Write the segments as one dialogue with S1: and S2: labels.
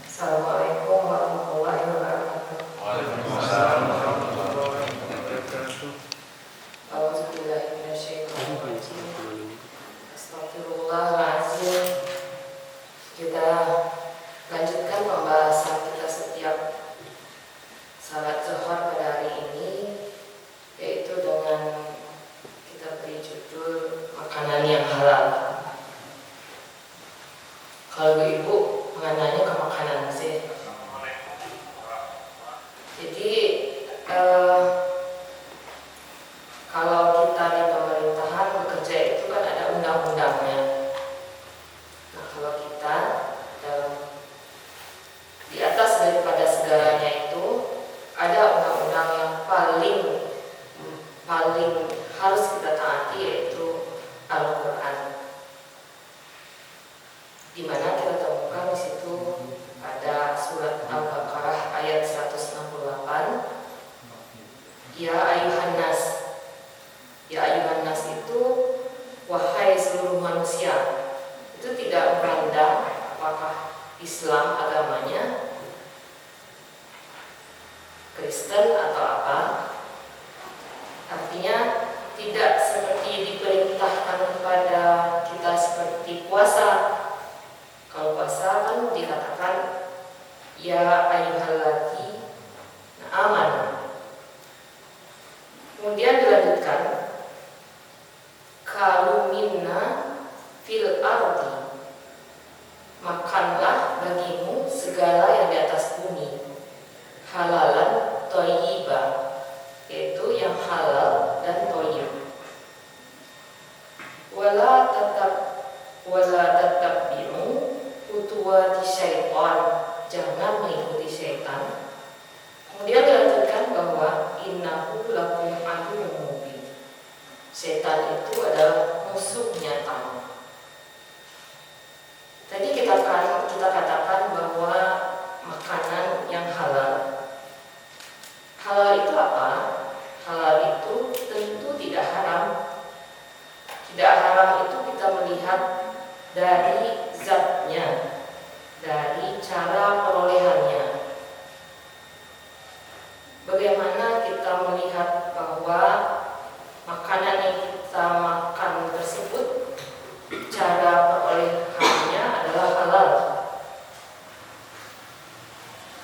S1: Assalamualaikum warahmatullahi wabarakatuh.
S2: Waalaikumsalam warahmatullahi wabarakatuh.
S1: Auzubillahi minasyaitonir rajim. Astagfirullahaladzim. Kita lanjutkan pembahasan kita setiap salat zuhur pada hari ini, yaitu dengan kita beri judul makanan yang halal. Kalau ibu mengenanya ke makanan sih. Jadi kalau kita di pemerintahan bekerja itu kan ada undang-undangnya. Nah, kalau kita di atas daripada segalanya itu ada undang-undang yang paling harus kita taati, yaitu Al-Quran. Di mana kita temukan di situ pada surat Al-Baqarah ayat 168, Ya ayuhan nas. Ya ayuhan nas itu wahai seluruh manusia. Itu tidak memandang apakah Islam agamanya, Kristen atau apa. Artinya tidak seperti diperintahkan kepada kita seperti puasa. Kalau puasa kan dikatakan ya ayyuhalladzina amanu. Kemudian dilanjutkan kalu minna fil ardi, makanlah bagimu segala yang di atas bumi, halalan thayyiban, yaitu yang halal dan thayyib. Wala tatabbi'u khutuwati syaitan, jangan mengikuti syaitan. Kemudian dilanjutkan bahwa innahu lakum aduwwun mubin, syaitan itu adalah musuh nyata. Tadi kita katakan bahwa makanan yang halal. Halal itu apa? Halal itu tentu tidak haram. Tidak haram itu kita melihat dari zatnya, dari cara perolehannya. Bagaimana kita melihat bahwa makanan yang kita makan tersebut cara perolehannya adalah halal.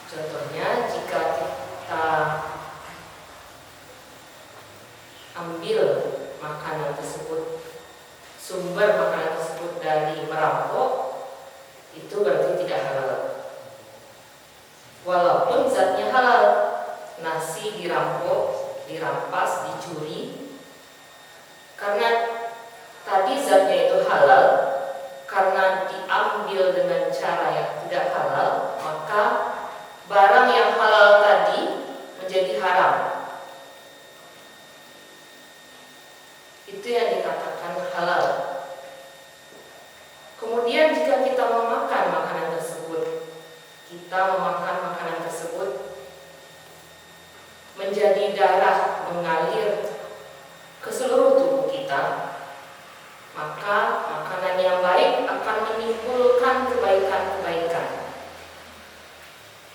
S1: Contohnya, jika kita ambil makanan tersebut, sumber makanan tersebut dari merampok, itu berarti tidak halal. Walaupun zatnya halal, nasi dirampok, dirampas, dicuri, karena tadi zatnya itu halal, karena diambil dengan cara yang tidak halal, maka barang yang halal tadi menjadi haram. Itu yang dikatakan halal. Kemudian jika kita memakan makanan tersebut, menjadi darah mengalir ke seluruh tubuh kita, maka makanan yang baik akan menimbulkan kebaikan-kebaikan.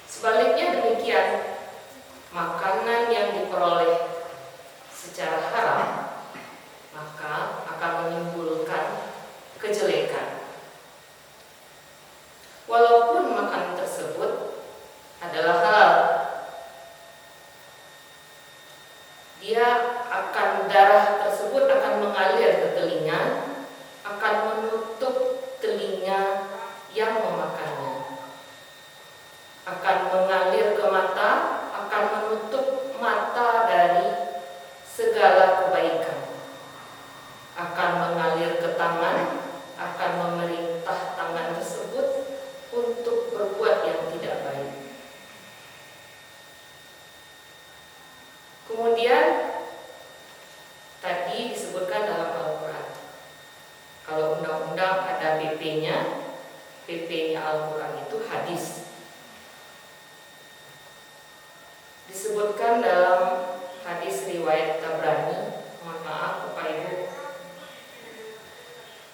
S1: Sebaliknya demikian, makanan yang diperoleh secara haram maka akan menimbulkan kejelekan. Walaupun makanan tersebut adalah halal, darah tersebut akan mengalir ke telinga, akan menutup telinga yang memakannya, akan mengalir ke mata, akan menutup mata dari segala kebaikan, akan mengalir ke tangan, akan memerintah tangan tersebut untuk berbuat yang tidak baik. Kemudian tadi disebutkan dalam Al-Quran, kalau undang-undang ada PP-nya, PP-nya Al-Quran itu hadis. Disebutkan dalam hadis riwayat Tabrani, mohon maaf Bapak Ibu,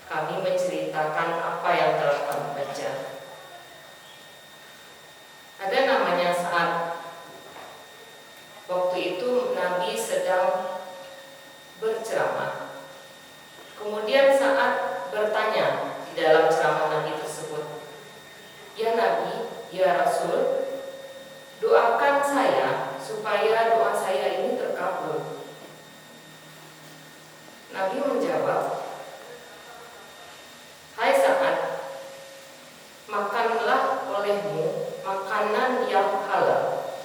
S1: kami menceritakan apa supaya doa saya ini terkabul? Nabi menjawab, hai Sa'ad, makanlah olehmu makanan yang halal.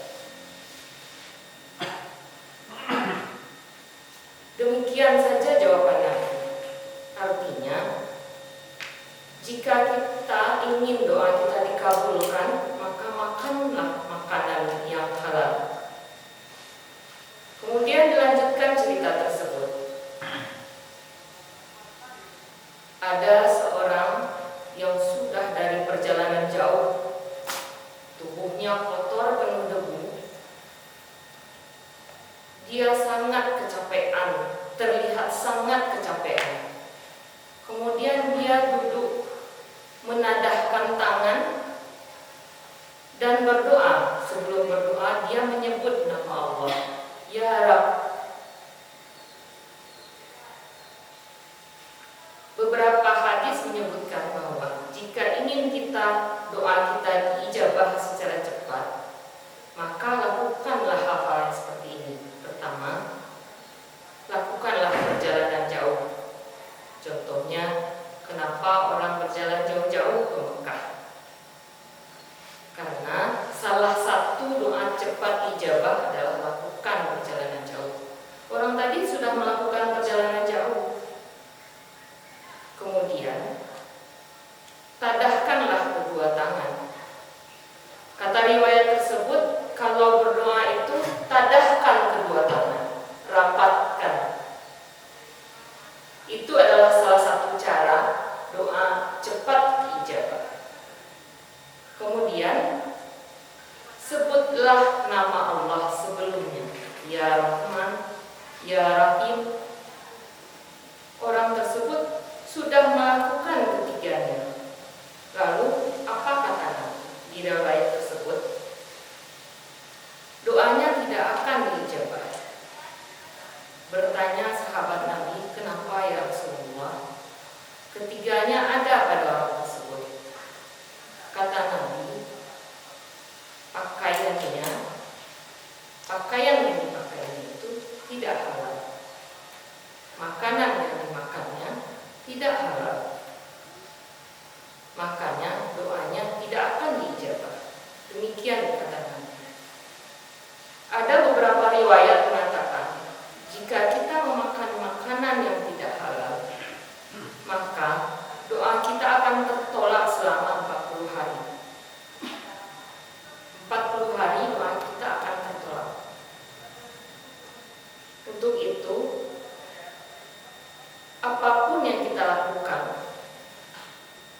S1: Demikian saja jawaban Nabi. Artinya, jika kita ingin doa kita dikabulkan, maka makanlah makanan yang halal. Kemudian dilanjutkan cerita tersebut. Ada seorang yang sudah dari perjalanan jauh, tubuhnya kotor penuh debu. Dia sangat kecapean, terlihat sangat kecapean. Kemudian dia duduk menadahkan tangan dan berdoa. Sebelum berdoa dia menyebut nama Allah, Ya Rabb. Beberapa hadis menyebutkan bahwa jika ingin doa kita diijabah secara cepat, maka lakukanlah hal-hal yang seperti ini. Pertama, lakukanlah perjalanan jauh. Contohnya, kenapa orang berjalan jauh-jauh ke Mekah? Karena salah satu doa cepat ijabah adalah lakukan perjalanan jauh. Orang tadi sudah melakukan perjalanan jauh. Kemudian, tadahkanlah kedua tangan. Kata riwayat tersebut, kalau berdoa itu tadahkan kedua tangan, rapatkan. Itu adalah salah satu cara doa cepat diijabah. Kemudian, sebutlah nama Allah sebelumnya, Ya Rahman, Ya Rahim. Orang tersebut sudah melakukan ketiganya. Lalu apa kata Nabi di riwayat tersebut? Doanya tidak akan diijabah. Bertanya sahabat Nabi, kenapa ya Rasulullah? Ketiganya ada pada orang tersebut. Kata Nabi, pakaian yang dipakainya itu tidak halal. Makanan yang dimakannya tidak halal. Makanya doanya tidak akan diijabah. Demikian kata Nabi. Ada beberapa riwayat mengatakan, jika kita memakan makanan yang tidak halal, maka doa kita akan tertolak selama 40 hari. 40 hari doa kita akan tertolak. Untuk itu, apapun yang kita lakukan,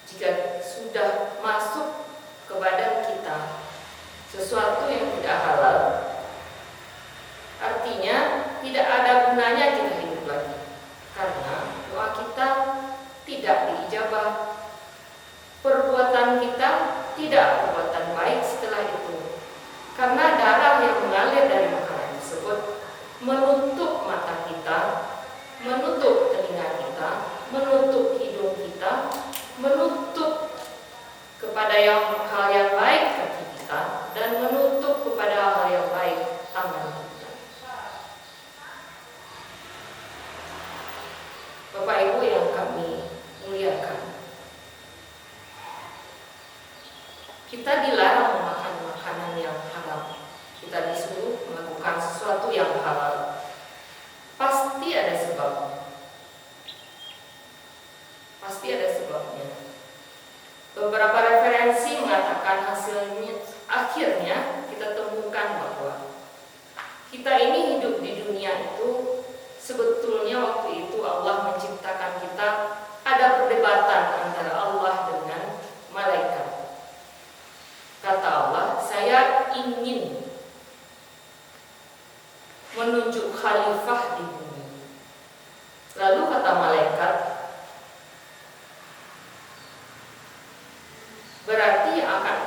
S1: jika sudah masuk ke badan kita sesuatu yang tidak halal, artinya tidak ada gunanya kita hidup lagi, karena doa kita tidak diijabah, perbuatan kita tidak perbuatan baik setelah itu, karena darah yang mengalir dari makanan tersebut menutup mata kita, menutup telinga kita, menutup hidung kita, menutup kepada hal yang baik kaki kita, dan menutup kepada hal yang baik tangan kita. Bapak Ibu yang kami muliakan, kita dilarang memakan makanan yang haram. Kita disuruh melakukan sesuatu yang halal. Pasti ada sebabnya. Pasti ada sebabnya. Beberapa referensi mengatakan hasilnya, akhirnya kita temukan bahwa kita ini hidup di dunia itu, sebetulnya waktu itu Allah menciptakan kita, ada perdebatan antara Allah dengan malaikat. Kata Allah, saya ingin menunjuk khalifah di bumi. Lalu kata malaikat, berarti yang akan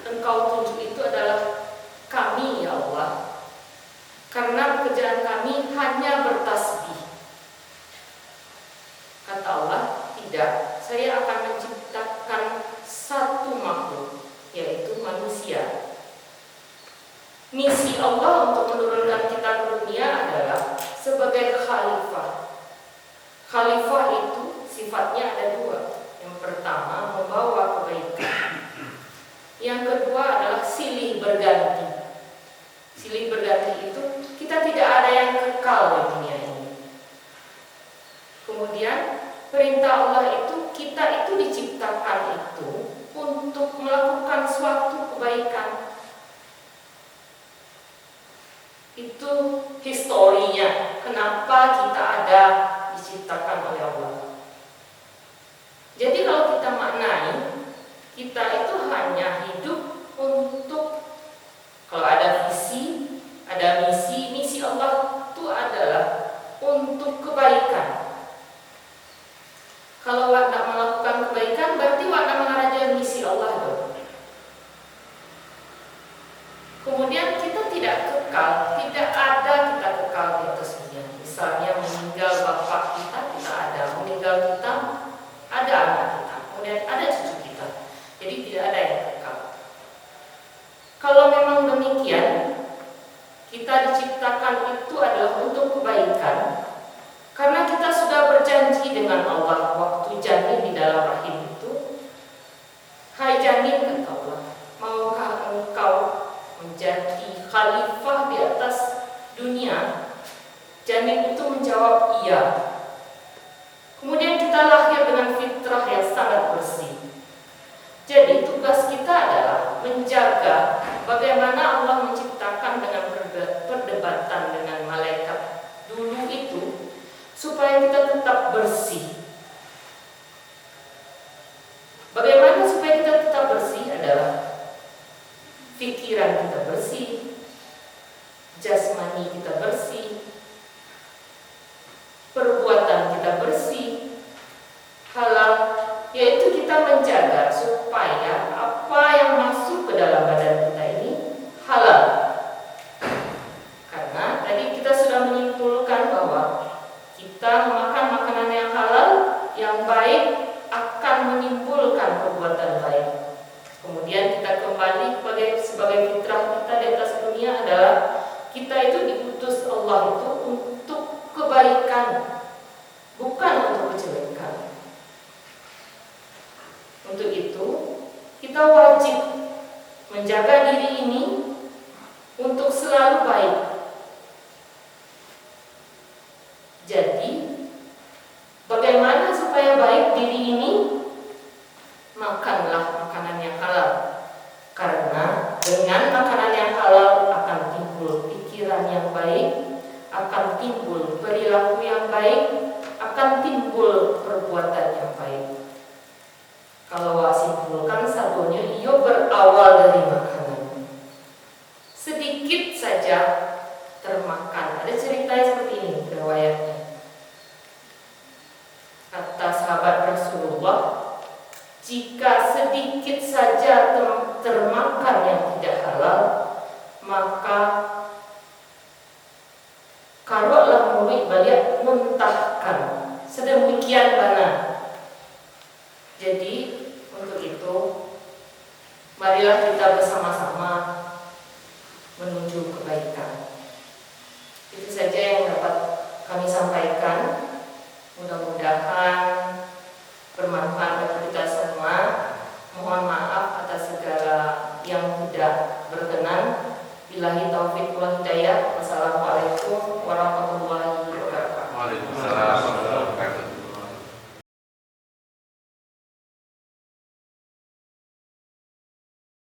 S1: engkau tunjuk itu adalah kami, ya Allah, karena pekerjaan kami hanya bertasbih. Kata Allah, tidak, saya akan menciptakan satu makhluk, yaitu manusia. Misi Allah untuk menurunkan kita ke dunia adalah sebagai khalifah. Khalifah itu sifatnya ada dua. Yang pertama, membawa kebaikan. Yang kedua adalah silih berganti. Silih berganti itu kita tidak ada yang kekal di dunia ini. Kemudian perintah Allah itu kita itu diciptakan itu untuk melakukan suatu kebaikan. Itu historinya kenapa kita ada diciptakan oleh Allah. Jadi kalau kita maknai, kita itu hanya hidup untuk, kalau ada visi, ada misi. Misi Allah itu adalah untuk kebaikan. Kalau tidak melakukan kebaikan, berarti tidak mengerjakan misi Allah dong. Kemudian kita tidak kekal, tidak ada kita kekal di atas dunia. Misalnya meninggal bapak kita ada, meninggal kita ada anak kita, kemudian ada cucu kita. Jadi tidak ada yang kekal. Kalau memang demikian, kita diciptakan itu adalah untuk kebaikan. Karena kita sudah berjanji dengan Allah waktu janin di dalam rahim itu, hai janin, kata Allah, maukah engkau menjadi khalifah di atas dunia? Janin itu menjawab iya. Kemudian kita lahir dengan fitrah yang sangat bersih. Jadi tugas kita adalah menjaga bagaimana Allah menciptakan dengan perdebatan dengan malaikat dulu itu, supaya kita tetap bersih. Bagaimana supaya kita tetap bersih adalah pikiran kita bersih, jasmani kita bersih, perbuatan kita bersih, halal, yaitu kita menjaga supaya apa yang masuk ke dalam badan kita ini halal. Karena tadi kita sudah menyimpulkan bahwa kita memakan makanan yang halal, yang baik, akan menimbulkan perbuatan baik. Kemudian kita kembali sebagai fitrah kita di atas dunia adalah kita itu diutus Allah itu untuk kebaikan, bukan untuk kejelekan. Untuk itu kita wajib menjaga diri ini untuk selalu baik. Jadi bagaimana supaya baik diri ini? Makanlah makanan yang halal. Karena dengan makanan yang halal akan timbul pikiran yang baik, akan timbul perilaku yang baik, akan timbul perbuatan yang baik. Kalau simpulkan satunya, ia berawal dari makanan. Sedikit saja termakan. Ada cerita seperti ini riwayatnya. Kata sahabat Rasulullah, jika sedikit saja termakan yang tidak halal, maka karoklah mulut balik muntahkan. Sedemikian banyak. Jadi untuk itu, marilah kita bersama-sama menuju kebaikan. Itu saja yang dapat kami sampaikan. Mudah-mudahan bermanfaat bagi kita semua. Mohon maaf atas segala yang tidak berkenan. Billahi taufiq wal hidayah. Wassalamualaikum warahmatullahi wabarakatuh.
S2: Waalaikumsalam.